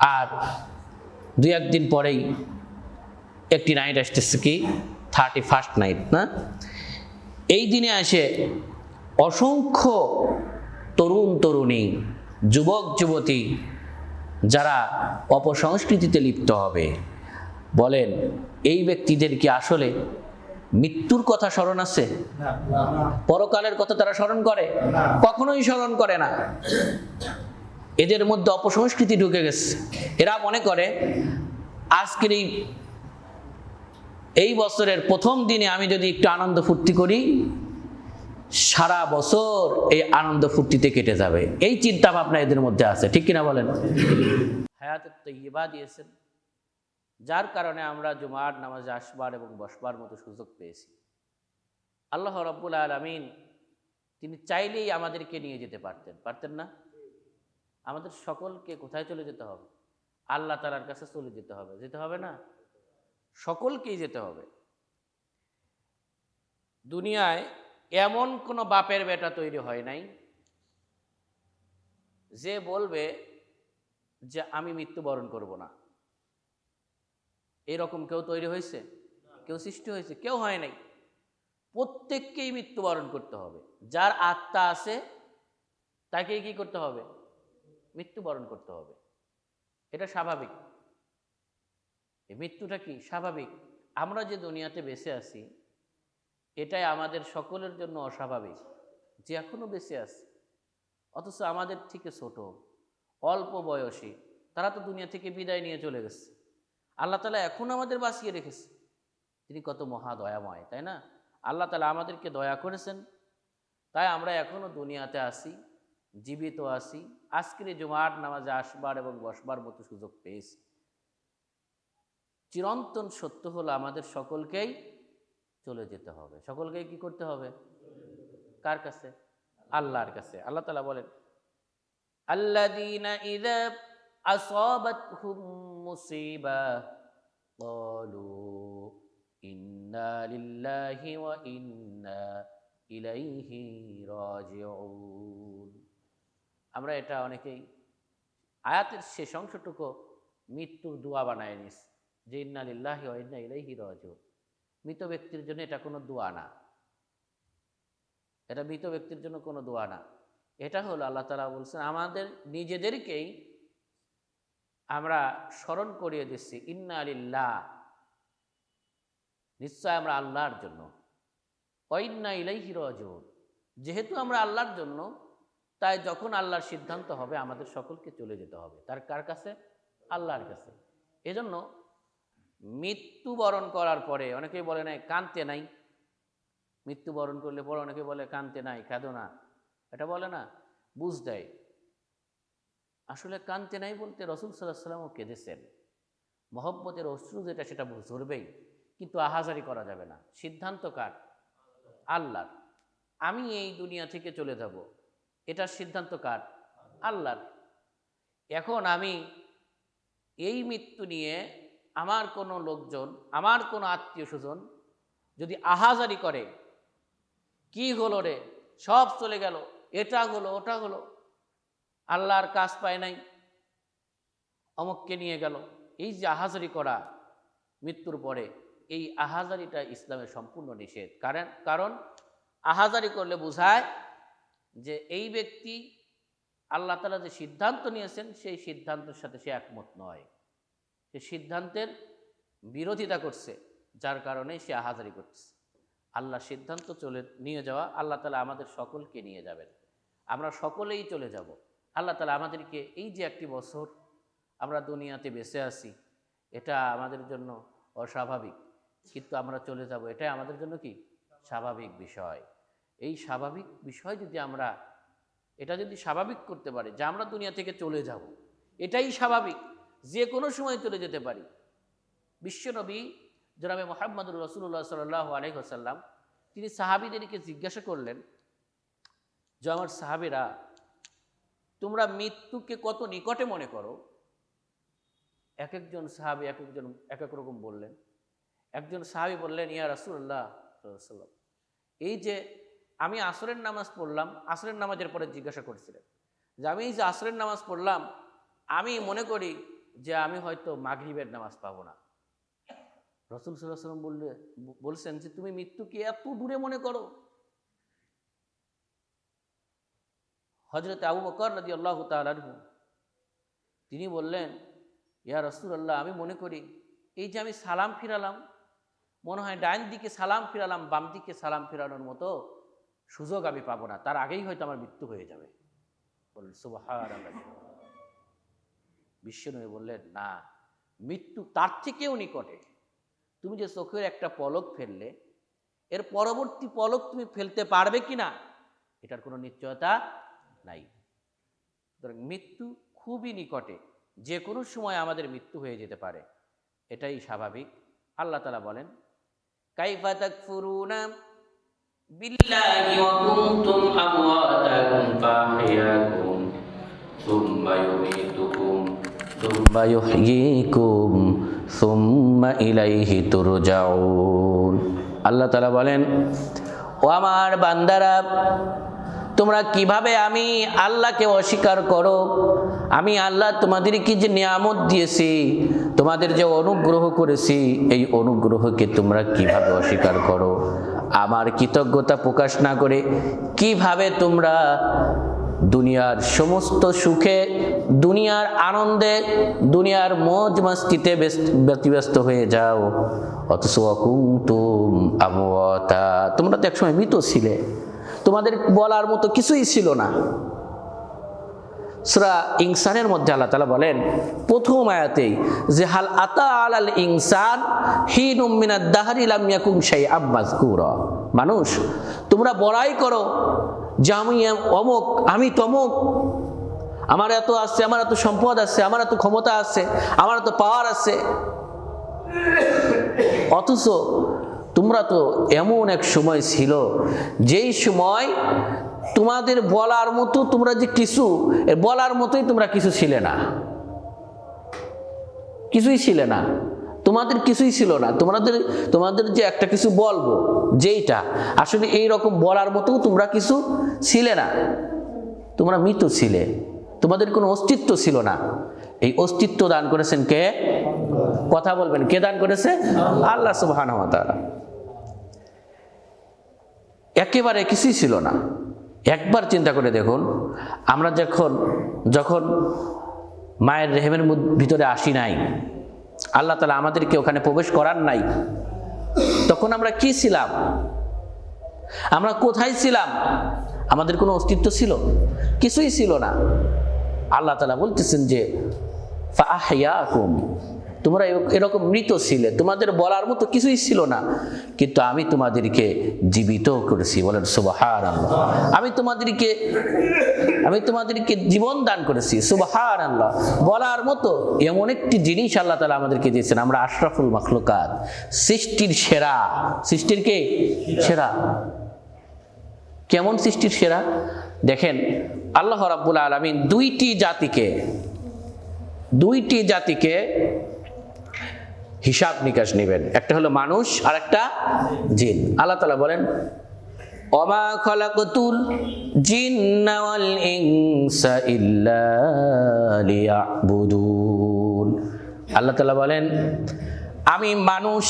আর দুই একদিন পরেই একটি নাইট আসতেছে, কি 31st নাইট না? এই দিনে আসে অসংখ্য তরুণ তরুণী, যুবক যুবতী যারা অপসংস্কৃতিতে লিপ্ত হবে। বলেন, এই ব্যক্তিদের কি আসলে মৃত্যুর কথা স্মরণ আছে? পরকালের কথা তারা স্মরণ করে? কখনোই স্মরণ করে না। এদের মধ্যে অপসংস্কৃতি ঢুকে গেছে। এরা মনে করে আজকের এই বছরের প্রথম দিনে আমি যদি একটু আনন্দ ফুর্তি করি, সারা বছর এই আনন্দ ফুর্তিতে কেটে যাবে। এই চিন্তা ভাবনা এদের মধ্যে আছে, ঠিক কিনা বলেন? হায়াতুত তাইয়্যিবা দিয়েছেন, যার কারণে আমরা জুমার নামাজে আসবার এবং বসবার মতো সুযোগ পেয়েছি। আল্লাহ রাব্বুল আলামিন তিনি চাইলেই আমাদেরকে নিয়ে যেতে পারতেন না? আমাদের সকলকে কোথায় চলে যেতে হবে? আল্লাহ তাআলার কাছে চলে যেতে হবে না? সকলকেই যেতে হবে। দুনিয়ায় এমন কোনো বাপের বেটা তৈরি হয় নাই যে বলবে যে আমি মৃত্যুবরণ করব না। এরকম কেউ তৈরি হয়েছে? কেউ সৃষ্টি হয়েছে? কেউ হয় নাই। প্রত্যেককেই মৃত্যুবরণ করতে হবে। যার আত্মা আছে তাকেই কি করতে হবে? মৃত্যুবরণ করতে হবে। এটা স্বাভাবিক। এই মৃত্যুটা কি স্বাভাবিক? আমরা যে দুনিয়াতে বেঁচে আছি, এটাই আমাদের সকলের জন্য অস্বাভাবিক যে এখনো বেঁচে আছে, অথচ আমাদের থেকে ছোট, অল্প বয়সী তারা তো দুনিয়া থেকে বিদায় নিয়ে চলে গেছে। আল্লাহ তাআলা এখন আমাদের বাঁচিয়ে রেখেছে। তিনি কত মহা দয়াময়, তাই না? আল্লাহ তাআলা আমাদেরকে দয়া করেছেন, তাই আমরা এখনো দুনিয়াতে আছি, জীবিত আছি। আজকের জুমার নামাজে আসবার এবং বসবার মতো সুযোগ পেয়েছি। চিরন্তন সত্য হলো আমাদের সকলকেই চলে যেতে হবে। সকলকেই কি করতে হবে? কার কাছে? আল্লাহর কাছে। আল্লাহ তাআলা বলেন, আল্লাযীনা ইযা আসাবাতহুম মুসিবা ক্বালু ইন্না লিল্লাহি ওয়া ইন্না ইলাইহি রাজিউন। আমরা এটা অনেকেই আয়াতের শেষ অংশটুকু মৃত্যুর দোয়া বানায় নিস, যে ইন্না লিল্লাহি ওয়া ইন্না ইলাইহি রাজিউন। মৃত ব্যক্তির জন্য এটা কোনো দোয়া না। এটা মৃত ব্যক্তির জন্য কোনো দোয়া না। এটা হলো আল্লাহ তাআলা বলছেন আমাদের নিজেদেরকেই আমরা স্মরণ করিয়ে দিচ্ছি, ইন্না লিল্লাহ, নিশ্চয় আমরা আল্লাহর জন্য, ওয়া ইন্না ইলাইহি রাজিউন, যেহেতু আমরা আল্লাহর জন্য, তাই যখন আল্লাহর সিদ্ধান্ত হবে আমাদের সকলকে চলে যেতে হবে। তার কার কাছে? আল্লাহর কাছে। এজন্য মৃত্যুবরণ করার পরে অনেকেই বলে নাই কাঁদতে নাই। মৃত্যুবরণ করলে পরে অনেকে বলে কাঁদতে নাই, কাঁদো না, এটা বলে না, বুঝ দেয়। আসলে কাঁদতে নাই বলতে রাসূল সাল্লাল্লাহু আলাইহি ওয়াসাল্লামও কেঁদেছেন। মহব্বতের অশ্রু যেটা সেটা ঝরবেই, কিন্তু আহাজারি করা যাবে না। সিদ্ধান্ত কার? আল্লাহর। আমি এই দুনিয়া থেকে চলে যাব, এটার সিদ্ধান্ত কার? আল্লাহর। এখন আমি এই মৃত্যু নিয়ে আমার কোনো লোকজন, আমার কোনো আত্মীয় স্বজন যদি আহাজারি করে, কি হলো রে, সব চলে গেল, এটা হলো ওটা হলো, আল্লাহর কাজ পায় নাই, অমুককে নিয়ে গেল, এই যে আহাজারি করা মৃত্যুর পরে, এই আহাজারিটা ইসলামের সম্পূর্ণ নিষেধ। কারণ আহাজারি করলে বোঝায় যে এই ব্যক্তি আল্লাহ তাআলা যে সিদ্ধান্ত নিয়েছেন সেই সিদ্ধান্তের সাথে সে একমত নয়, সে সিদ্ধান্তের বিরোধিতা করছে, যার কারণে সে আহাজারি করছে। আল্লাহ সিদ্ধান্ত নিয়ে যাওয়া, আল্লাহ তাআলা আমাদের সকলকে নিয়ে যাবেন, আমরা সকলেই চলে যাব। আল্লাহ তাআলা আমাদেরকে এই যে একটি বছর আমরা দুনিয়াতে বেঁচে আছি, এটা আমাদের জন্য অস্বাভাবিক, কিন্তু আমরা চলে যাব, এটাই আমাদের জন্য কি স্বাভাবিক বিষয়। এই স্বাভাবিক বিষয় যদি আমরা যদি স্বাভাবিক করতে পারি যে আমরা দুনিয়া থেকে চলে যাব, এটাই স্বাভাবিক, যে কোনো সময় চলে যেতে পারি। বিশ্বনবী জনাবে মুহাম্মদুর রাসূলুল্লাহ সাল্লাল্লাহু আলাইহি ওয়াসাল্লাম তিনি সাহাবীদেরকে জিজ্ঞাসা করলেন যে আমার সাহাবীরা, তোমরা মৃত্যুকে কত নিকটে মনে করো? এক একজন সাহাবী এক এক রকম বললেন। একজন সাহাবী বললেন, ইয়া রাসূলুল্লাহ সাল্লাল্লাহু আলাইহি ওয়াসাল্লাম, এই যে আমি আসরের নামাজ পড়লাম, আসরের নামাজের পরে জিজ্ঞাসা করছিলেন যে আমি এই যে আসরের নামাজ পড়লাম, আমি মনে করি যে আমি হয়তো মাগরিবের নামাজ পাবো না। রাসূল সাল্লাল্লাহু আলাইহি ওয়াসাল্লাম বলছেন যে তুমি মৃত্যুকে এত দূরে মনে করো। হযরত আবু বকর রাদিয়াল্লাহু তাআলা আনহু তিনি বললেন, ইয়া রাসূলুল্লাহ, আমি মনে করি এই যে আমি সালাম ফিরালাম, মনে হয় ডাইন দিকে সালাম ফিরালাম, বাম দিকে সালাম ফিরানোর মতো সুযোগ আমি পাবো না, তার আগেই হয়তো আমার মৃত্যু হয়ে যাবে। বললেন সুবহানাল্লাহ। বিশ্বনবী বললেন, না, মৃত্যু তার থেকেও নিকটে। তুমি যে চোখের একটা পলক ফেললে, এর পরবর্তী পলক তুমি ফেলতে পারবে কিনা এটার কোনো নিশ্চয়তা নাই। সুতরাং মৃত্যু খুবই নিকটে, যে কোনো সময় আমাদের মৃত্যু হয়ে যেতে পারে, এটাই স্বাভাবিক। আল্লাহ তাআলা বলেন, কাইফা তাকফুরুনা বিল্লাহি ওয়া কুনতুম আমওয়াতান ফাহিয়াকুম সুম্মা ইউমীতুকুম সুম্মা ইউহয়ীকুম সুম্মা ইলাইহি তুরজাউন। আল্লাহ তাআলা বলেন, ও আমার বান্দারা, তোমরা কিভাবে আমি আল্লাহকে অস্বীকার করো? আমি আল্লাহ তোমাদেরকে যে নিয়ামত দিয়েছি, তোমাদের যে অনুগ্রহ করেছি, এই অনুগ্রহকে তোমরা কিভাবে অস্বীকার করো? আমার কৃতজ্ঞতা প্রকাশ না করে কিভাবে তোমরা দুনিয়ার সমস্ত সুখে, দুনিয়ার আনন্দে, দুনিয়ার মौज মস্তিতে ব্যতিব্যস্ত হয়ে যাও, অথচ কুনতুম আমওয়াতা, তোমরা তো একসময় মৃত ছিলে, তোমাদের বলার মতো কিছুই ছিল না। সূরা ইনসানের মধ্যে আল্লাহ তাআলা বলেন প্রথম আয়াতেই যে হাল আতা আলাল ইনসান হিনুম মিনাদ দাহরি লাম ইয়াকুন শাইআম মাযকুরা। মানুষ, তোমরা বড়াই করো যে আমি অমুক, আমি তমুক, আমার এত আছে, আমার এত সম্পদ আছে, আমার এত ক্ষমতা আছে, আমার এত পাওয়ার আছে, অথচ তোমরা তো এমন এক সময় ছিল যেই সময় তোমাদের বলার মতো, তোমরা যে কিছু বলার মতোই তোমরা কিছু ছিলে না, কিছুই ছিলে না, তোমাদের কিছুই ছিল না। তোমাদের যে একটা কিছু বলবো, যেইটা আসলে এই রকম বলার মতো তোমরা কিছু ছিলে না, তোমরা মৃত ছিলে, তোমাদের কোনো অস্তিত্ব ছিল না। এই অস্তিত্ব দান করেছেন কে? কথা বলবেন, কে দান করেছে? আল্লাহ সুবহানাহু ওয়া তাআলা। একেবারে কিছুই ছিল না। একবার চিন্তা করে দেখুন, আমরা যখন মায়ের রেহেমের ভিতরে আসি নাই, আল্লাহ তাআলা আমাদেরকে ওখানে প্রবেশ করার নাই, তখন আমরা কি ছিলাম? আমরা কোথায় ছিলাম? আমাদের কোনো অস্তিত্ব ছিল? কিছুই ছিল না। আল্লাহ তাআলা বলতেছেন যে ফাআহইয়াকুম, তোমরা এরকম মৃত ছিলে, তোমাদের বলার মতো কিছুই ছিল না, কিন্তু আমি তোমাদেরকে জীবিত করেছি। বলেন সুবহানাল্লাহ। আমি তোমাদেরকে জীবন দান করেছি। সুবহানাল্লাহ। বলার মতো এমন একটি জিনিস আল্লাহ তাআলা আমাদেরকে দিয়েছেন। আমরা আশরাফুল মাখলুকাত, সৃষ্টির সেরা। সৃষ্টির কে? সেরা। কেমন সৃষ্টির সেরা? দেখেন, আল্লাহ রাব্বুল আলামিন দুইটি জাতিকে হিসাব নিকাশ নেবেন, একটা হলো মানুষ আর একটা জিন। আল্লাহ তাআলা বলেন, ওমা খালাকাতুল জিন্না ওয়াল ইনসা ইল্লা লিয়াবুদুন। আল্লাহ তাআলা বলেন, আমি মানুষ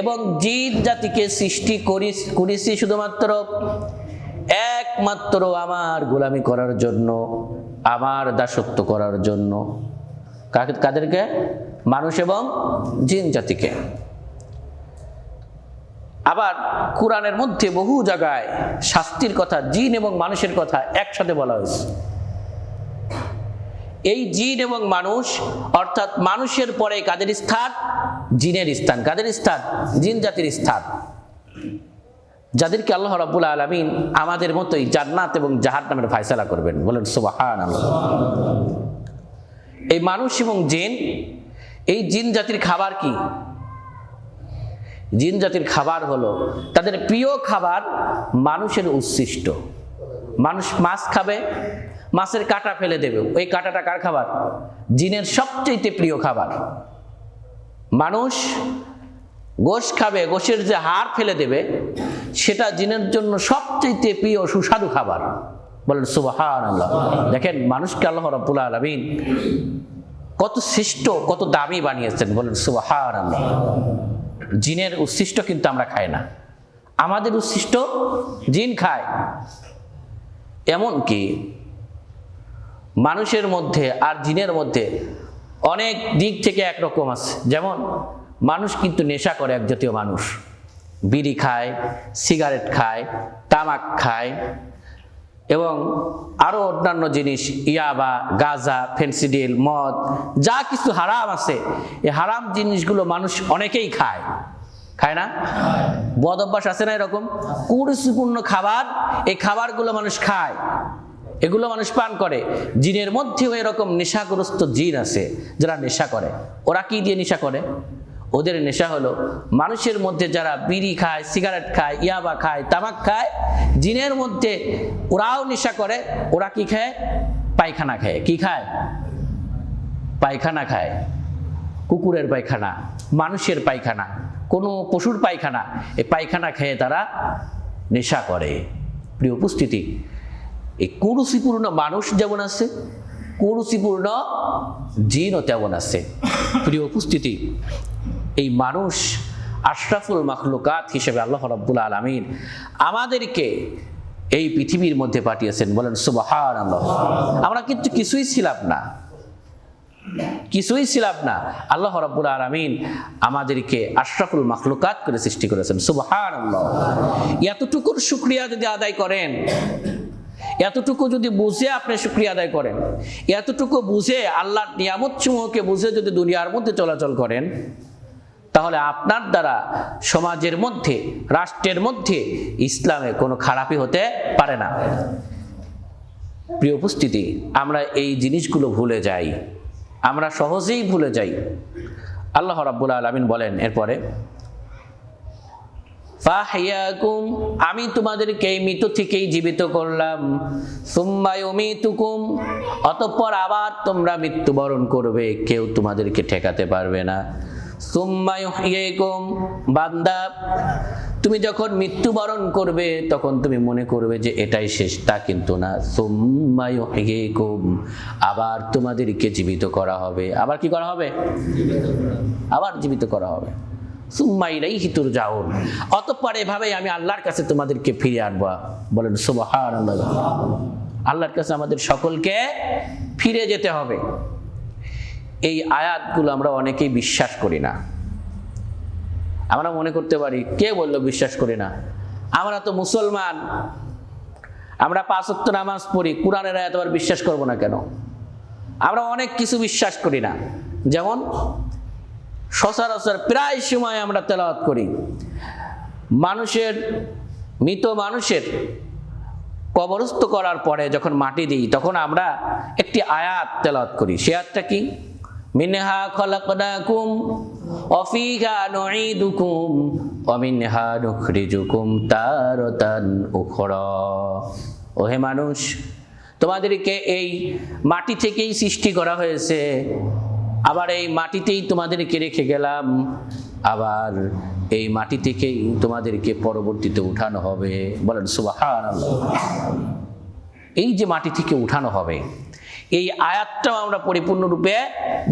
এবং জিন জাতিকে সৃষ্টি করেছি শুধুমাত্র একমাত্র আমার গোলামি করার জন্য, আমার দাসত্ব করার জন্য। কাদেরকে? মানুষ এবং জিন জাতিকে। আবার কোরআনের মধ্যে বহু জায়গায় শাস্তির কথা, জিন এবং মানুষের কথা একসাথে বলা হয়েছে। এই জিন এবং মানুষ, অর্থাৎ মানুষের পরে কাদের স্থান? জিনের স্থান। কাদের স্থান? জিন জাতির স্থান, যাদেরকে আল্লাহ রাব্বুল আলামিন আমাদের মতোই জান্নাত এবং জাহান্নামের ফয়সালা করবেন। বলেন সুবহানাল্লাহ। এই মানুষ এবং জিন, এই জিন জাতির খাবার কি? জিন জাতির খাবার হলো, তাদের প্রিয় খাবার মানুষের উচ্ছিষ্ট। মানুষ মাছ খাবে, মাছের কাঁটা ফেলে দেবে, ওই কাঁটাটা কার খাবার? জিনের সবচেয়ে প্রিয় খাবার। মানুষ গোশ খাবে, গোশের যে হাড় ফেলে দেবে, সেটা জিনের জন্য সবচেয়ে প্রিয় সুস্বাদু খাবার। বলেন সুবহানাল্লাহ। দেখেন, মানুষকে আল্লাহ রাব্বুল আলামিন কত শ্রেষ্ঠ, কত দামি বানিয়েছেন, বলেন সুবহানাল্লাহ। জিনের উচ্ছিষ্ট কিন্তু আমরা খাই না, আমাদের উচ্ছিষ্ট জিন খায়। এমনকি মানুষের মধ্যে আর জিনের মধ্যে অনেক দিক থেকে একরকম আছে। যেমন মানুষ কিন্তু নেশা করে, এক জাতীয় মানুষ বিড়ি খায়, সিগারেট খায়, তামাক খায় এবং আরও অন্যান্য জিনিস, ইয়াবা, গাঁজা, ফেন্সিডিল, মদ, যা কিছু হারাম আছে, এই হারাম জিনিসগুলো মানুষ অনেকেই খায়, খায় না? বদ অভ্যাস আছে না এরকম? কুরুচিপূর্ণ খাবার, এই খাবারগুলো মানুষ খায়, এগুলো মানুষ পান করে। জিনের মধ্যেও এরকম নেশাগ্রস্ত জিন আছে যারা নেশা করে। ওরা কি দিয়ে নেশা করে? ওদের নেশা হলো মানুষের মধ্যে যারা বিড়ি খায়, সিগারেট খায়, ইয়াবা খায়, তামাক খায়, জিনের মধ্যে ওরাও নেশা করে। ওরা কি খায়? পায়খানা খায়। কি খায়? পায়খানা খায়। কুকুরের পায়খানা, মানুষের পায়খানা, কোনো পশুর পায়খানা, এই পায়খানা খেয়ে তারা নেশা করে। প্রিয় উপস্থিতি, এই কুরুচিপূর্ণ মানুষ যেমন আছে, কুরুচিপূর্ণ জিনও তেমন আছে। প্রিয় উপস্থিতি, এই মানুষ আশরাফুল মাখলুকাত হিসেবে আল্লাহ রাব্বুল আলামিন আমাদেরকে এই পৃথিবীর মধ্যে পাঠিয়েছেন, বলেন সুবহানাল্লাহ। আমরা কিন্তু কিছুই ছিলাম না, কিছুই ছিলাম না। আল্লাহ রাব্বুল আলামিন আমাদেরকে আশরাফুল মাখলুকাত করে সৃষ্টি করেছেন, সুবহানাল্লাহ। এতটুকুর শুকরিয়া যদি আদায় করেন, এতটুকু যদি বুঝে আপনি শুকরিয়া আদায় করেন, এতটুকু বুঝে আল্লাহর নিয়ামত সমূহকে বুঝে যদি দুনিয়ার মধ্যে চলাচল করেন, তাহলে আপনার দ্বারা সমাজের মধ্যে, রাষ্ট্রের মধ্যে ইসলামে কোনো খারাপই হতে পারে না। প্রিয় উপস্থিতি, আমরা এই জিনিসগুলো ভুলে যাই, আমরা সহজেই ভুলে যাই। আল্লাহ রাব্বুল আলামিন বলেন এরপরে, ফাহইয়াকুম, আমি তোমাদেরকে মৃত থেকেই জীবিত করলাম, সুম্মা ইউমিতুকুম, অতঃপর আবার তোমরা মৃত্যুবরণ করবে, কেউ তোমাদেরকে ঠেকাতে পারবে না। সুম্মা ইউহয়িকুম, বান্দা তুমি যখন মৃত্যুবরণ করবে তখন তুমি মনে করবে যে এটাই শেষ, তা কিন্তু না। সুম্মা ইউহয়িকুম, আবার তোমাদেরকে জীবিত করা হবে। আবার কি করা হবে? আবার জীবিত করা হবে। সুম্মা ইলাইহি তুরজাউন, অতঃপর এভাবেই আমি আল্লাহর কাছে তোমাদেরকে ফিরিয়ে আনবো। বলেন সুবহানাল্লাহ। আল্লাহর কাছে আমাদের সকলকে ফিরে যেতে হবে। এই আয়াতগুলো আমরা অনেকেই বিশ্বাস করি না। আমরা মনে করতে পারি, কে বললো বিশ্বাস করি না? আমরা তো মুসলমান, আমরা 5 ওয়াক্ত নামাজ পড়ি, কোরআনের আয়াত আবার বিশ্বাস করব না কেন? আমরা অনেক কিছু বিশ্বাস করি না। যেমন সচরাচর প্রায় সময় আমরা তেলাওয়াত করি, মানুষের, মৃত মানুষের কবরস্থ করার পরে যখন মাটি দিই তখন আমরা একটি আয়াত তেলাওয়াত করি। সে আয়াতটা কি? মিনহা খলাকনাকুম ওয়া ফিহা নুঈদুকুম ওয়া মিনহা নুখরিজুকুম তারাতান উখরা। ওহে মানুষ, তোমাদেরকে এই মাটি থেকেই সৃষ্টি করা হয়েছে, আবার এই মাটিতেই তোমাদেরকে রেখে গেলাম, আবার এই মাটি থেকেই তোমাদেরকে পরবর্তীতে উঠানো হবে। বলেন সুবহানাল্লাহ। এই যে মাটি থেকে উঠানো হবে, এই আয়াতটাও আমরা পরিপূর্ণরূপে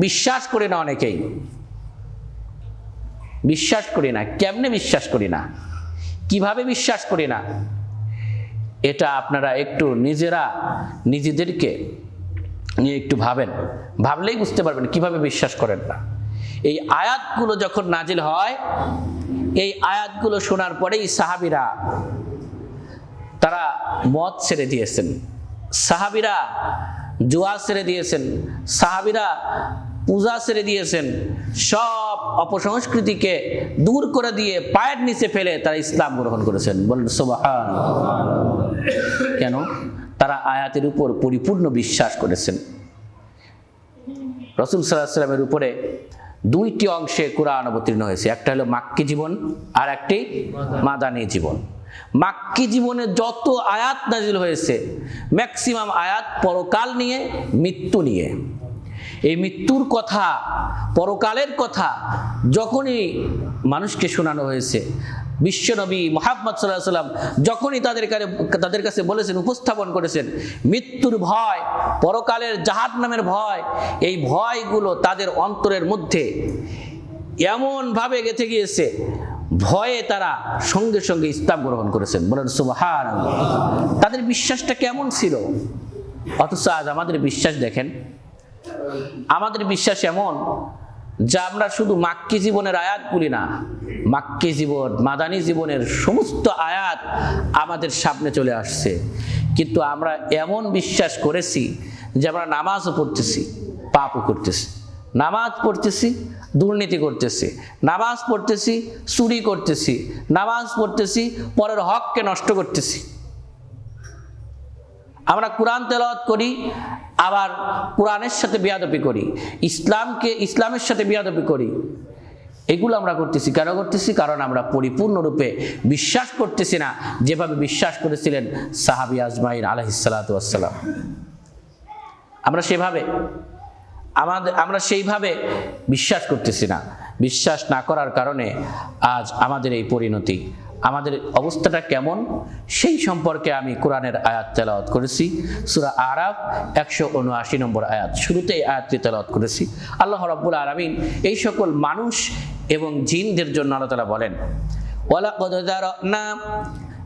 বিশ্বাস করি না। অনেকেই বিশ্বাস করি না। কেমনে বিশ্বাস করি না? কিভাবে বিশ্বাস করি না? এটা আপনারা একটু নিজেরা নিজেদেরকে নিয়ে একটু ভাবেন, ভাবলেই বুঝতে পারবেন কিভাবে বিশ্বাস করেন না। এই আয়াতগুলো যখন নাজিল হয়, এই আয়াতগুলো শোনার পরেই সাহাবীরা তারা মদ ছেড়ে দিয়েছেন, সাহাবীরা জুয়া ছেড়ে দিয়েছেন, সাহাবীরা পূজা ছেড়ে দিয়েছেন, সব অপসংস্কৃতিকে দূর করে দিয়ে পায়ের নিচে ফেলে তারা ইসলাম গ্রহণ করেছেন। বলেন সুবহানাল্লাহ। কেন? তারা আয়াতের উপর পরিপূর্ণ বিশ্বাস করেছেন। রাসূল সাল্লাল্লাহু আলাইহি ওয়াসাল্লামের উপরে 2টি অংশে কোরআন অবতীর্ণ হয়েছে, একটা হলো মাক্কি জীবন আর একটি মাদানী জীবন। মাক্কি জীবনে যত আয়াত নাজিল হয়েছে, ম্যাক্সিমাম আয়াত পরকাল নিয়ে, মৃত্যু নিয়ে। এই মৃত্যুর কথা, পরকালের কথা যখনই মানুষকে শোনানো হয়েছে, বিশ্বনবী মুহাম্মদ সাল্লাল্লাহু আলাইহি ওয়াসাল্লাম যখনই তাদের কাছে বলেছেন, উপস্থাপন করেছেন মৃত্যুর ভয়, পরকালের জাহান্নামের ভয়, এই ভয়গুলো তাদের অন্তরের মধ্যে এমনভাবে গেঁথে গিয়েছে, ভয়ে তারা সঙ্গে সঙ্গে ইসলাম গ্রহণ করেছেন। বলেন সুবহানাল্লাহ। তাদের বিশ্বাসটা কেমন ছিল? অথচ আজ আমাদের বিশ্বাস দেখেন, আমাদের বিশ্বাস এমন যা আমরা শুধু মাক্কি জীবনের আয়াতগুলি না, মাক্কি জীবন, মাদানী জীবনের সমস্ত আয়াত আমাদের সামনে চলে আসছে, কিন্তু আমরা এমন বিশ্বাস করেছি যে আমরা নামাজও পড়তেছি, পাপও করতেছি, নামাজ পড়তেছি, দুর্নীতি করতেছি, নামাজ পড়তেছি, চুরি করতেছি, নামাজ পড়তেছি, পরের হককে নষ্ট করতেছি। আমরা কোরআন তেলাওয়াত করি, আবার কোরআনের সাথে বেয়াদবি করি, ইসলামের সাথে বেয়াদবি করি। এগুলো আমরা করতেছি। কেন করতেছি? কারণ আমরা পরিপূর্ণরূপে বিশ্বাস করতেছি না যেভাবে বিশ্বাস করেছিলেন সাহাবী আজমাইন আলাইহিস সালাতু ওয়াস সালাম। আমরা সেইভাবে বিশ্বাস করতেছি না। বিশ্বাস না করার কারণে আজ আমাদের এই পরিণতি। আমাদের অবস্থাটা কেমন সেই সম্পর্কে আমি কোরআনের আয়াত তেলাওয়াত করেছি। সূরা আরাফ 179 নম্বর আয়াত, শুরুতে এই আয়াতটি তেলাওয়াত করেছি। আল্লাহ রাব্বুল আলামিন এই সকল মানুষ এবং জিনদের জন্য আল্লাহ তাআলা বলেন, ওয়ালাকাদ যারানা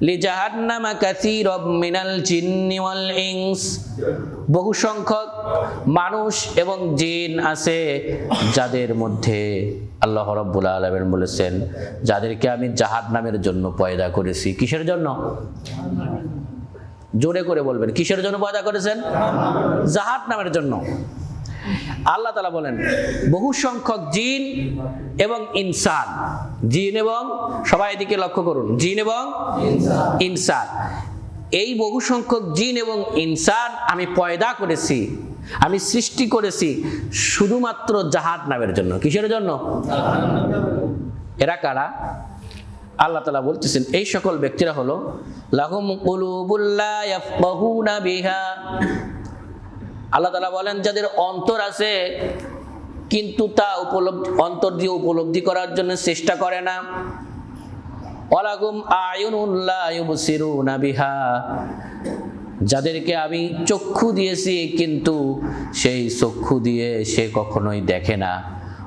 লিজাহান্নামা কাসীরাম মিনাল জিন্নি ওয়াল ইনস। বহু সংখ্যক মানুষ এবং জিন আছে যাদের মধ্যে আল্লাহ রাব্বুল আলামিন বলেছেন যাদেরকে আমি জাহান্নামের জন্য পয়দা করেছি। কিসের জন্য? জোরে করে বলবেন, কিসের জন্য পয়দা করেছেন? জাহান্নামের জন্য। আল্লাহ তাআলা বলেন বহু সংখ্যক জিন এবং ইনসান, জিন এবং, সবাই এদিকে লক্ষ্য করুন, জিন এবং ইনসান, এই বহু সংখ্যক জিন এবং ইনসান আমি পয়দা করেছি, আমি সৃষ্টি করেছি শুধুমাত্র জাহান্নামের জন্য। কিসের জন্য? এরা কারা? আল্লাহ তাআলা বলতেছেন এই সকল ব্যক্তিরা হলো লাহুম কুলুবুল লা ইয়াফকাহুনা বিহা। আল্লাহ তাআলা বলেন যাদের অন্তর আছে কিন্তু তা অন্তর দিয়ে উপলব্ধি করার জন্য চেষ্টা করে না। ওয়ালাহুম আয়ুনুন লা ইউবসিরুনা বিহা। যাদেরকে আমি চক্ষু দিয়েছি কিন্তু সেই চক্ষু দিয়ে সে কখনোই দেখে না।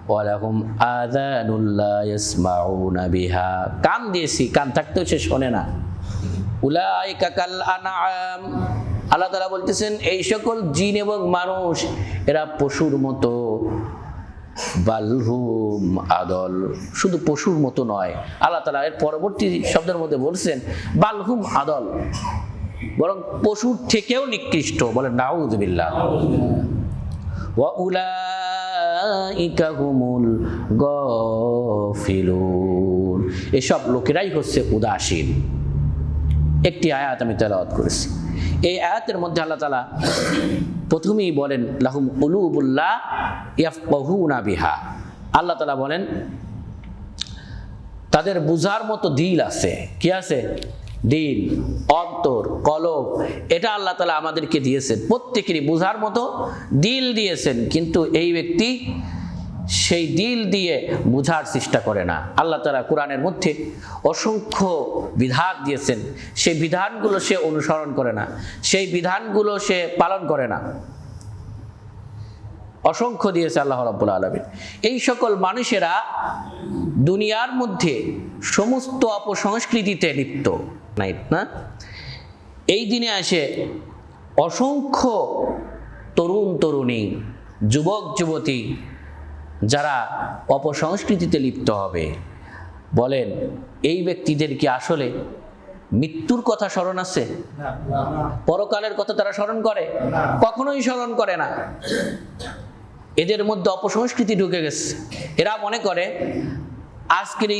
ওয়ালাহুম আযানুন লা ইয়াসমাউনা বিহা। কান দিয়েছি, কান থাকতেও সে শোনে না। উলাইকা কাল আনআম। আল্লাহ তাআলা বলতেছেন এই সকল জিন এবং মানুষ এরা পশুর মতো। বালহুম আদল, শুধু পশুর মতো নয়, আল্লাহ তাআলা এর পরবর্তী শব্দের মধ্যে বলছেন বালহুম আদল, বরং পশুর থেকেও নিকৃষ্ট। বলেন নাউযুবিল্লাহ। ওয়া উলাইকা হুমুল গাফিলুন। এসব লোকেরাই হচ্ছে উদাসীন। একটি আয়াত আমি তেলাওয়াত করেছি। এই আয়াতের মধ্যে আল্লাহ তাআলা প্রথমেই বলেন লাহুম কুলুবুল লা ইয়াফকাহুনা বিহা। আল্লাহ তাআলা বলেন তাদের বুঝার মতো দিল আছে। কি আছে? দিল, অন্তর, কলব। এটা আল্লাহ তাআলা আমাদেরকে দিয়েছেন, প্রত্যেকেরই বুঝার মতো দিল দিয়েছেন, কিন্তু এই ব্যক্তি সেই দিল দিয়ে বুঝার চেষ্টা করে না। আল্লাহ তাআলা কোরআনের মধ্যে অসংখ্য বিধান দিয়েছেন, সেই বিধানগুলো সে অনুসরণ করে না, সেই বিধানগুলো সে পালন করে না। অসংখ্য দিয়েছে আল্লাহ রাব্বুল আলামিন। এই সকল মানুষেরা দুনিয়ার মধ্যে সমস্ত অপসংস্কৃতিতে লিপ্ত না। এই দিনে আসে অসংখ্য তরুণ তরুণী, যুবক যুবতী যারা অপসংস্কৃতিতে লিপ্ত হবে। বলেন এই ব্যক্তিদের কি আসলে মৃত্যুর কথা স্মরণ আছে? পরকালের কথা তারা স্মরণ করে? কখনোই স্মরণ করে না। এদের মধ্যে অপসংস্কৃতি ঢুকে গেছে। এরা মনে করে আজকের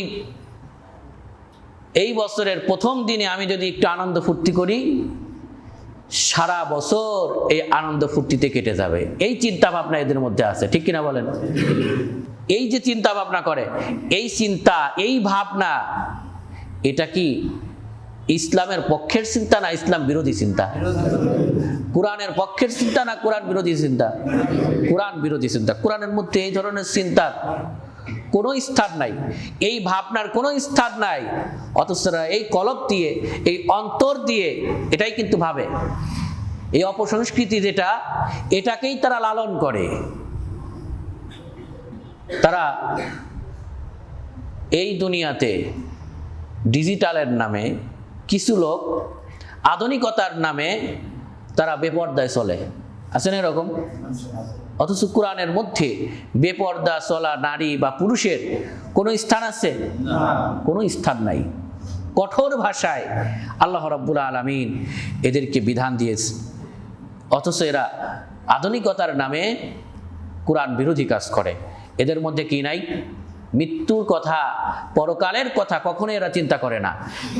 এই বছরের প্রথম দিনে আমি যদি একটু আনন্দ ফুর্তি করি, সারা বছর এই আনন্দ ফুর্তিতে কেটে যাবে। এই চিন্তা ভাবনা এদের মধ্যে আছে, ঠিক কিনা বলেন? এই যে চিন্তা ভাবনা করে, এই চিন্তা, এই ভাবনা, এটা কি ইসলামের পক্ষের চিন্তা না ইসলাম বিরোধী চিন্তা? কোরআনের পক্ষের চিন্তা না কোরআন বিরোধী চিন্তা? কোরআন বিরোধী চিন্তা। কোরআনের মধ্যে এই ধরনের চিন্তার কোনো স্থান নাই, এই ভাবনার কোনো স্থান নাই, অথচ তারা এই কলব দিয়ে, এই অন্তর দিয়ে এটাই কিন্তু ভাবে। এই অপসংস্কৃতি যেটা, এটাকেই তারা লালন করে। তারা এই দুনিয়াতে ডিজিটালের নামে কিছু লোক আধুনিকতার নামে তারা বেপর্দায় চলে, আছে না এরকম? অথচ কোরআনের মধ্যে বেপর্দা চলা নারী বা পুরুষের কোনো স্থান আছে? কোনো স্থান নাই। কঠোর ভাষায় আল্লাহ রাব্বুল আলামিন এদেরকে বিধান দিয়েছে, অথচ এরা আধুনিকতার নামে কোরআন বিরোধী কাজ করে। এদের মধ্যে কি নাই? মৃত্যুর কথা, পরকালের কথা কখনো এরা চিন্তা করে না,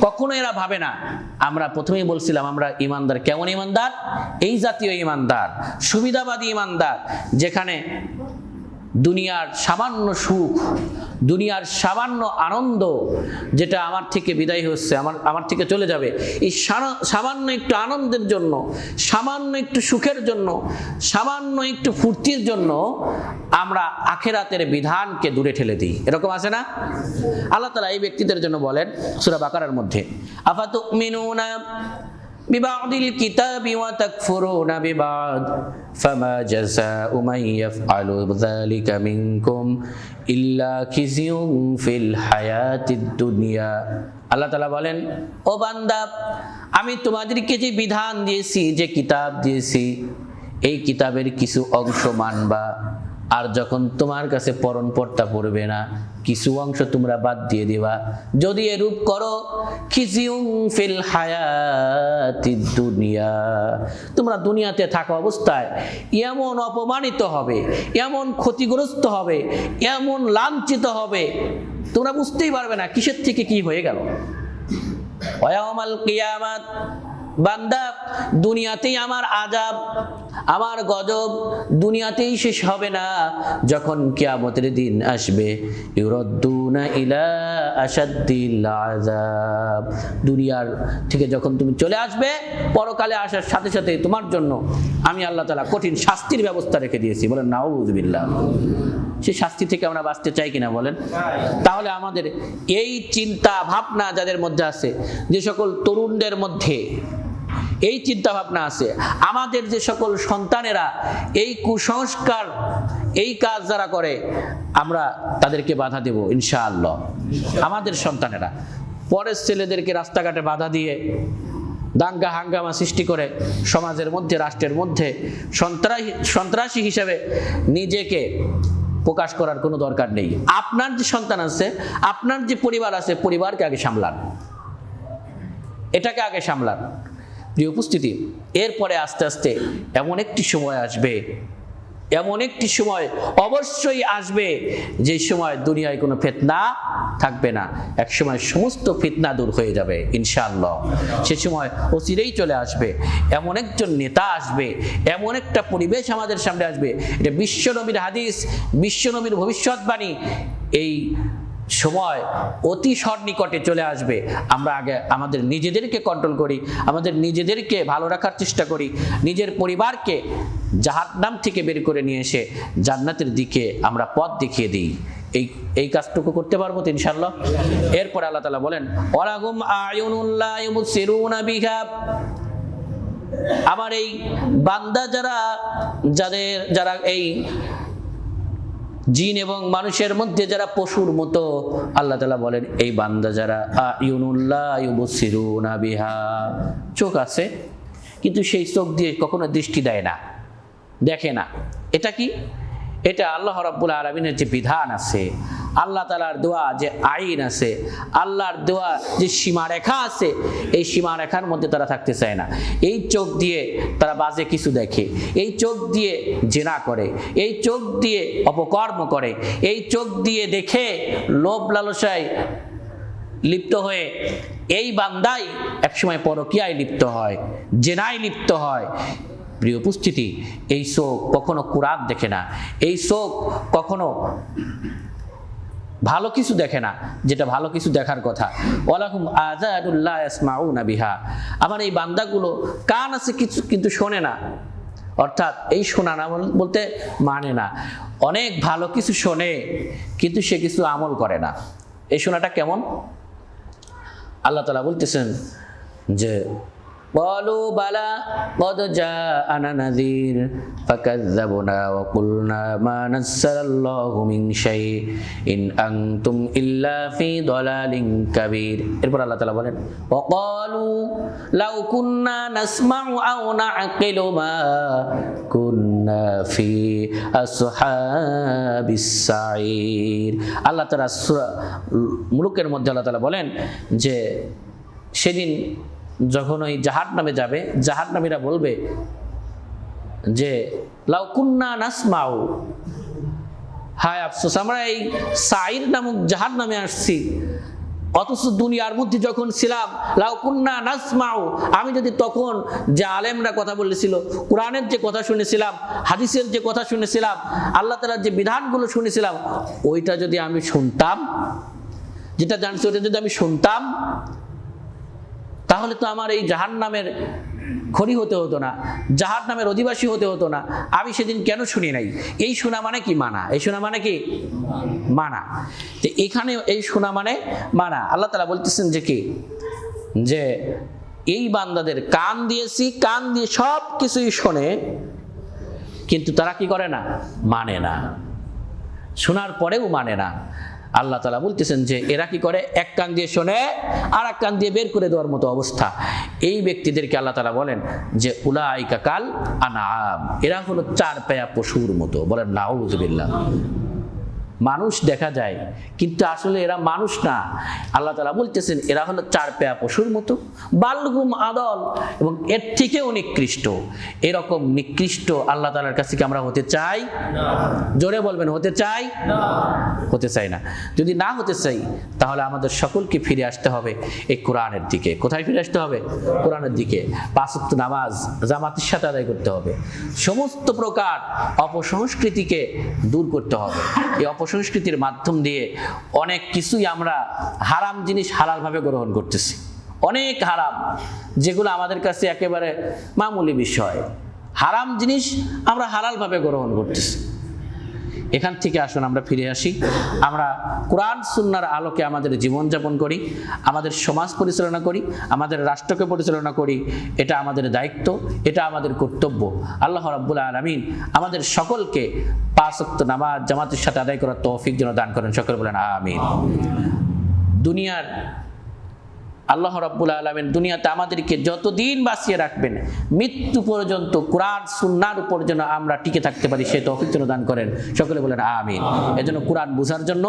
কখনো এরা ভাবে না। আমরা প্রথমেই বলছিলাম আমরা ইমানদার। কেমন ইমানদার? এই জাতীয় ইমানদার, সুবিধাবাদী ইমানদার, যেখানে দুনিয়ার সামান্য সুখ, দুনিয়ার সামান্য আনন্দ যেটা আমার থেকে বিদায় হচ্ছে, আমার থেকে চলে যাবে, এই সামান্য একটু আনন্দের জন্য, সামান্য একটু সুখের জন্য, সামান্য একটু ফুর্তির জন্য আমরা আখিরাতের বিধানকে দূরে ঠেলে দিই। এরকম আছে না? আল্লাহ তাআলা এই ব্যক্তিদের জন্য বলেন সূরা বাকারার মধ্যে, আফাতুমিনুনা বিবাদিল কিতাবি ওয়া তাকফুরুনা বিবাদ ফামা জাযাউ মান ইয়াফআলু যালিকা মিনকুম ইল্লা খিজিয়ুন ফিল হায়াতিদ দুনিয়া। আল্লাহ তাআলা বলেন, ও বান্দা, আমি তোমাদেরকে যে বিধান দিয়েছি, যে কিতাব দিয়েছি, এই কিতাবের কিছু অংশ মানবা, আর যখন তোমার কাছে পরণ পড়তা পড়বে না, কিছু অংশ তোমরা বাদ দিয়ে দিবা। যদি এরূপ করো, খিজিউন ফিল হায়াতিদ দুনিয়া, তোমরা দুনিয়াতে থাকা অবস্থায় এমন অপমানিত হবে, এমন ক্ষতিগ্রস্ত হবে, এমন লাঞ্ছিত হবে, তোমরা বুঝতেই পারবে না কিসের থেকে কি হয়ে গেল। ওয়ায়াউমাল কিয়ামাত, বান্দা, দুনিয়াতেই আমার আযাব, আমার গজব দুনিয়াতেই শেষ হবে না। যখন কিয়ামতের দিন আসবে, ইউরাদ্দুনা ইলা আশাদ্দিল আযাব, দুনিয়ার থেকে যখন তুমি চলে আসবে, পরকালে আসার সাথে সাথে তোমার জন্য আমি আল্লাহ তাআলা কঠিন শাস্তির ব্যবস্থা রেখে দিয়েছি। বলেন নাউযুবিল্লাহ। সেই শাস্তি থেকে আমরা বাঁচতে চাই কিনা বলেন? তাহলে আমাদের এই চিন্তা ভাবনা যাদের মধ্যে আছে, যে সকল তরুণদের মধ্যে এই চিন্তা ভাবনা আছে, আমাদের যে সকল সন্তানেরা এই কুসংস্কার, এই কাজ যারা করে, আমরা তাদেরকে বাধা দেব ইনশাআল্লাহ। আমাদের সন্তানেরা পরের ছেলেদেরকে রাস্তাঘাটে বাধা দিয়ে দাঙ্গা হাঙ্গামা সৃষ্টি করে সমাজের মধ্যে, রাষ্ট্রের মধ্যে সন্ত্রাসী হিসেবে নিজেকে প্রকাশ করার কোনো দরকার নেই। আপনার যে সন্তান আছে, আপনার যে পরিবার আছে, পরিবারকে আগে সামলান, এটাকে আগে সামলান। প্রিয় উপস্থিতি, এরপরে আস্তে আস্তে এমন একটি সময় আসবে, এমন একটি সময় অবশ্যই আসবে, যে সময় দুনিয়ায় কোনো ফিতনা থাকবে না। এক সময় সমস্ত ফিতনা দূর হয়ে যাবে ইনশাআল্লাহ। সে সময় অচিরেই চলে আসবে। এমন একজন নেতা আসবে, এমন একটা পরিবেশ আমাদের সামনে আসবে, এটা বিশ্বনবীর হাদিস, বিশ্বনবীর ভবিষ্যৎবাণী। এই সময় অতি সন্নিকটে চলে আসবে। আমরা আগে আমাদের নিজেদেরকে কন্ট্রোল করি, আমাদের নিজেদেরকে ভালো রাখার চেষ্টা করি, নিজের পরিবারকে জাহান্নাম থেকে বের করে নিয়ে এসে জান্নাতের দিকে আমরা পথ দেখিয়ে দিই। এই কাজটুকু করতে পারবো তো ইনশাআল্লাহ। এরপর আল্লাহ তাআলা বলেন, ওয়ালাহুম আয়ুনুল্লা ইউবসিরুনা বিহা, আমার এই বান্দা যারা এই জিন এবং মানুষের মধ্যে যারা পশুর মতো, আল্লাহ তাআলা বলেন এই বান্দা যারা, আয়ুনুল্লাহ ইউবসিরুনা বিহা, চোখ আছে কিন্তু সেই চোখ দিয়ে কখনো দৃষ্টি দেয় না, দেখে না। এটা কি? এটা আল্লাহ রাব্বুল আলামিনের যে বিধান আছে, আল্লাহ তাআলার দেওয়া যে আইন আছে, আল্লাহর দেওয়া যে সীমারেখা আছে, এই সীমারেখার মধ্যে তারা থাকতে চায় না। এই চোখ দিয়ে তারা বাজে কিছু দেখে, এই চোখ দিয়ে জিনা করে, এই চোখ দিয়ে অপকর্ম করে, এই চোখ দিয়ে দেখে লোভ লালসায় লিপ্ত হয়ে এই বান্দাই একসময় পরকীয়ায় লিপ্ত হয়, জিনায় লিপ্ত হয়। প্রিয় উপস্থিতি, এই চোখ কখনো কুরাত দেখে না, এই চোখ কখনো ভালো কিছু দেখে না, যেটা ভালো কিছু দেখার কথা। ওয়ালাহুম আযানুল্লাহ ইয়াসমাউনা বিহা, আমার এই বান্দাগুলো কান আছে কিছু কিন্তু শোনে না, অর্থাৎ এই শোনা না বলতে মানে না, অনেক ভালো কিছু শোনে কিন্তু সে কিছু আমল করে না। এই শোনাটা কেমন? আল্লাহ তাআলা বলতেছেন যে ক্বালু বালা ক্বাদ জাআনা নাযীর ফাকাযযাবনা ওয়া কুলনা মা নাযালাল্লাহু মিন শাই ইন আনতুম ইল্লা ফি দালালিন কাবীর। এরপর আল্লাহ তাআলা বলেন ওয়া ক্বালু লাউ কুন্না নাসমাউ আও নাআকিলু মা কুন্না ফি আসহাবিস সাঈর। আল্লাহ তাআলা সূরা মুলুকের মধ্যে আল্লাহ তাআলা বলেন যে সেদিন যখন ওই জাহান্নামে যাবে, জাহান্নামীরা বলবে যে লাউ কুন্না নাসমাউ, হায় আফসোস আমরা এই সাঈর নামক জাহান্নামে আসছি, অথচ দুনিয়ার মধ্যে যখন ছিলাম লাউ কুন্না নাসমাউ, আমি যদি তখন যে আলেমরা কথা বলেছিল, কোরআনের যে কথা শুনেছিলাম, হাদিসের যে কথা শুনেছিলাম, আল্লাহ তাআলার যে বিধানগুলো শুনেছিলাম, ওইটা যদি আমি শুনতাম, যেটা জানছি ওটা যদি আমি শুনতাম, তাহলে তো আমার এই জাহান্নামের খড়ি হতে হতো না, জাহান্নামের অধিবাসী হতে হতো না। আমি সেদিন কেন শুনি নাই? এই শোনা মানে কি? মানা। এই শোনা মানে কি? মানা। তো এখানে এই শোনা মানে মানা। আল্লাহ তাআলা বলতেছেন যে কি, যে এই বান্দাদের কান দিয়েছি, কান দিয়ে সব কিছুই শোনে, কিন্তু তারা কি করে না? মানে না। শোনার পরেও মানে না। আল্লাহ তাআলা বলতেছেন যে এরা কি করে? এক কান দিয়ে শোনে আর এক কান দিয়ে বের করে দেওয়ার মতো অবস্থা। এই ব্যক্তিদেরকে আল্লাহ তাআলা বলেন যে উলাইকা কাল আনআম, এরা হলো চার পায়া পশুর মতো। বলেন নাউযুবিল্লাহ। মানুষ দেখা যায় কিন্তু আসলে এরা মানুষ না। আল্লাহ তাআলা বলতেছেন এরা হলো চার পায়া পশুর মতো, বালহুম আদল, এবং এর থেকেও নিকৃষ্ট। এরকম নিকৃষ্ট আল্লাহ তাআলার কাছে কি আমরা হতে চাই? জোরে বলবেন, হতে চাই? হতে চাই না। যদি না হতে চাই তাহলে আমাদের সকলকে ফিরে আসতে হবে এই কোরআনের দিকে। কোথায় ফিরে আসতে হবে? কোরআনের দিকে। পাঁচ ওয়াক্ত নামাজ জামাতের সাথে আদায় করতে হবে। সমস্ত প্রকার অপসংস্কৃতিকে দূর করতে হবে। এই অপসংস্কৃতির মাধ্যম দিয়ে অনেক কিছুই আমরা হারাম জিনিস হালালভাবে গ্রহণ করতেছি। অনেক হারাম যেগুলো আমাদের কাছে একেবারে মামুলি বিষয়, হারাম জিনিস আমরা হালালভাবে গ্রহণ করতেছি। এখান থেকে আসুন আমরা ফিরে আসি, আমরা কোরআন সুন্নাহর আলোকে আমাদের জীবনযাপন করি, আমাদের সমাজ পরিচালনা করি, আমাদের রাষ্ট্রকে পরিচালনা করি। এটা আমাদের দায়িত্ব, এটা আমাদের কর্তব্য। আল্লাহ রাব্বুল আলামিন আমাদের সকলকে পাঁচ ওয়াক্ত নামাজ জামাতের সাথে আদায় করার তৌফিক যেন দান করেন। সকলে বলেন আমিন। দুনিয়ার আল্লাহ রাব্বুল আলামিন দুনিয়াতে আমাদেরকে যতদিন বাঁচিয়ে রাখবেন, মৃত্যু পর্যন্ত কোরআন সুন্নাহর উপর যেন আমরা টিকে থাকতে পারি, সেই তৌফিক যেন দান করেন। সকলে বলেন আমিন। এজন্য কোরআন বোঝার জন্য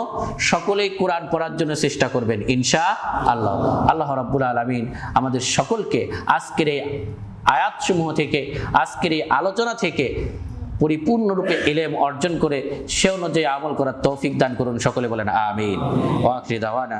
সকলেই কোরআন পড়ার জন্য চেষ্টা করবেন ইনশাআল্লাহ। আল্লাহ রাব্বুল আলামিন আমাদের সকলকে আজকের এই আয়াতসমূহ থেকে, আজকের এই আলোচনা থেকে পরিপূর্ণরূপে ইলম অর্জন করে সে অনুযায়ী আমল করার তৌফিক দান করুন। সকলে বলেন আমিন। ওয়া আখিরু দাওয়ানা